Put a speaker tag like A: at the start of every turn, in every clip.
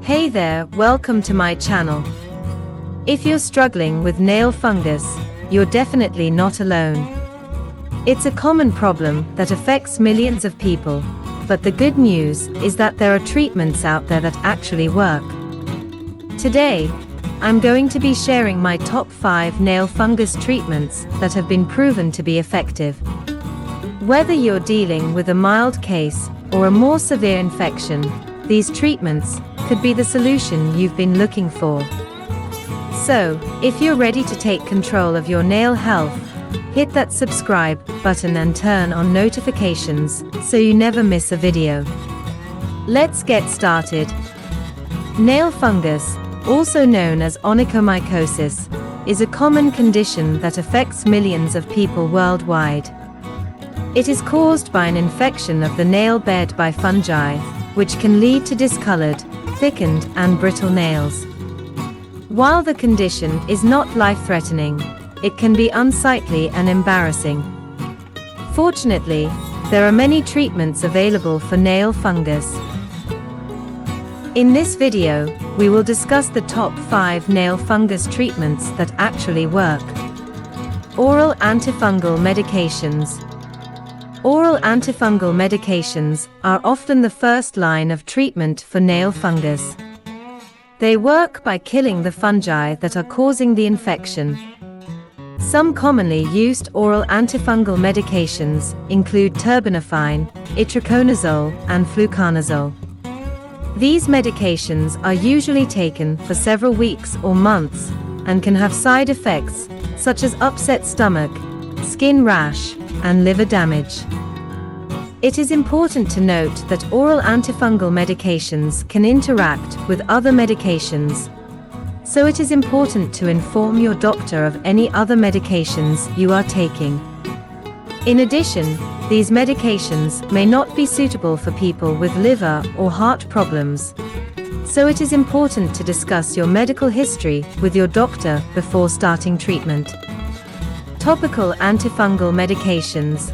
A: Hey there, welcome to my channel. If you're struggling with nail fungus, you're definitely not alone. It's a common problem that affects millions of people, but the good news is that there are treatments out there that actually work. Today, I'm going to be sharing my top 5 nail fungus treatments that have been proven to be effective. Whether you're dealing with a mild case or a more severe infection, these treatments could be the solution you've been looking for. So, if you're ready to take control of your nail health, hit that subscribe button and turn on notifications so you never miss a video. Let's get started. Nail fungus, also known as onychomycosis, is a common condition that affects millions of people worldwide. It is caused by an infection of the nail bed by fungi, which can lead to discolored, thickened, and brittle nails. While the condition is not life-threatening, it can be unsightly and embarrassing. Fortunately, there are many treatments available for nail fungus. In this video, we will discuss the top 5 nail fungus treatments that actually work. Oral antifungal medications. Oral antifungal medications are often the first line of treatment for nail fungus. They work by killing the fungi that are causing the infection. Some commonly used oral antifungal medications include terbinafine, itraconazole, and fluconazole. These medications are usually taken for several weeks or months and can have side effects such as upset stomach, skin rash, and liver damage. It is important to note that oral antifungal medications can interact with other medications, so it is important to inform your doctor of any other medications you are taking. In addition, these medications may not be suitable for people with liver or heart problems, so it is important to discuss your medical history with your doctor before starting treatment. Topical antifungal medications.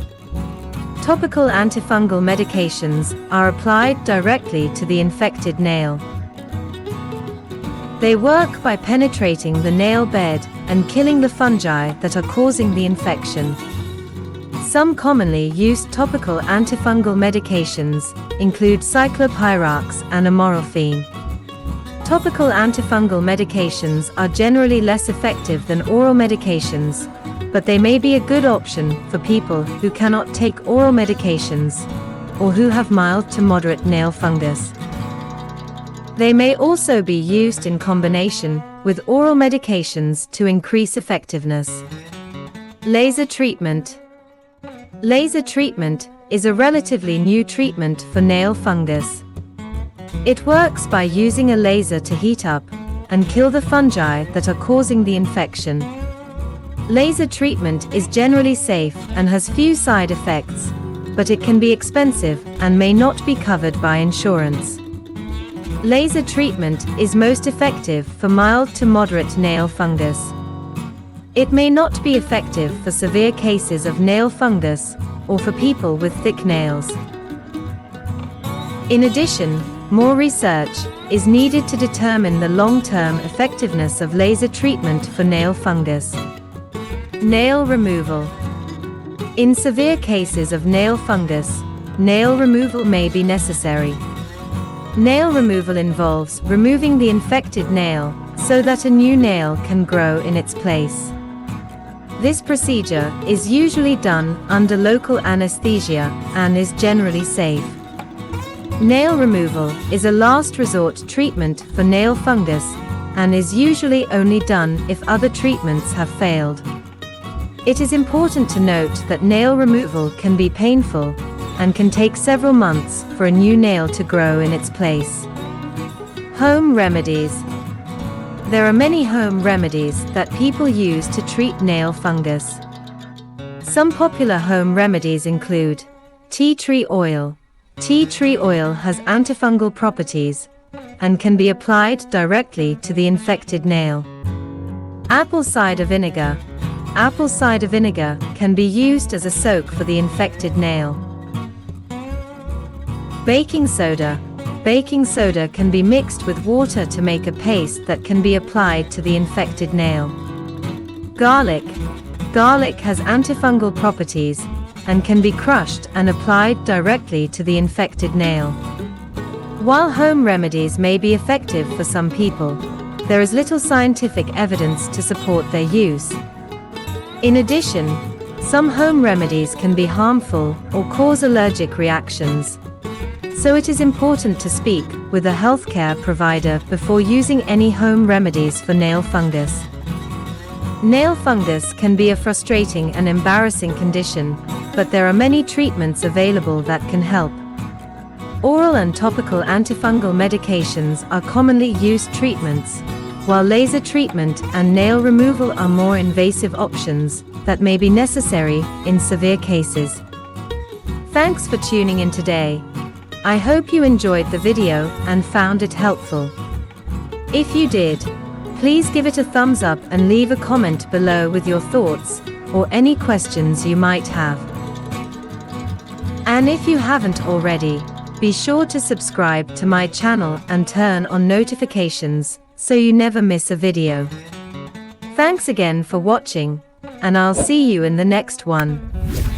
A: Topical antifungal medications are applied directly to the infected nail. They work by penetrating the nail bed and killing the fungi that are causing the infection. Some commonly used topical antifungal medications include cyclopyrax and amoralfine. Topical antifungal medications are generally less effective than oral medications, but they may be a good option for people who cannot take oral medications or who have mild to moderate nail fungus. They may also be used in combination with oral medications to increase effectiveness. Laser treatment. Laser treatment is a relatively new treatment for nail fungus. It works by using a laser to heat up and kill the fungi that are causing the infection. Laser treatment is generally safe and has few side effects, but it can be expensive and may not be covered by insurance. Laser treatment is most effective for mild to moderate nail fungus. It may not be effective for severe cases of nail fungus or for people with thick nails. In addition, more research is needed to determine the long-term effectiveness of laser treatment for nail fungus. Nail removal. In severe cases of nail fungus, nail removal may be necessary. Nail removal involves removing the infected nail so that a new nail can grow in its place. This procedure is usually done under local anesthesia and is generally safe. Nail removal is a last resort treatment for nail fungus and is usually only done if other treatments have failed. It is important to note that nail removal can be painful and can take several months for a new nail to grow in its place. Home remedies. There are many home remedies that people use to treat nail fungus. Some popular home remedies include tea tree oil. Tea tree oil has antifungal properties and can be applied directly to the infected nail. Apple cider vinegar. Apple cider vinegar can be used as a soak for the infected nail. Baking soda. baking soda can be mixed with water to make a paste that can be applied to the infected nail. Garlic. Garlic has antifungal properties and can be crushed and applied directly to the infected nail. While home remedies may be effective for some people, there is little scientific evidence to support their use. In addition, some home remedies can be harmful or cause allergic reactions. So it is important to speak with a healthcare provider before using any home remedies for nail fungus. Nail fungus can be a frustrating and embarrassing condition, but there are many treatments available that can help. Oral and topical antifungal medications are commonly used treatments, while laser treatment and nail removal are more invasive options that may be necessary in severe cases. Thanks for tuning in today. I hope you enjoyed the video and found it helpful. If you did, please give it a thumbs up and leave a comment below with your thoughts or any questions you might have. And if you haven't already, be sure to subscribe to my channel and turn on notifications so you never miss a video. Thanks again for watching, and I'll see you in the next one.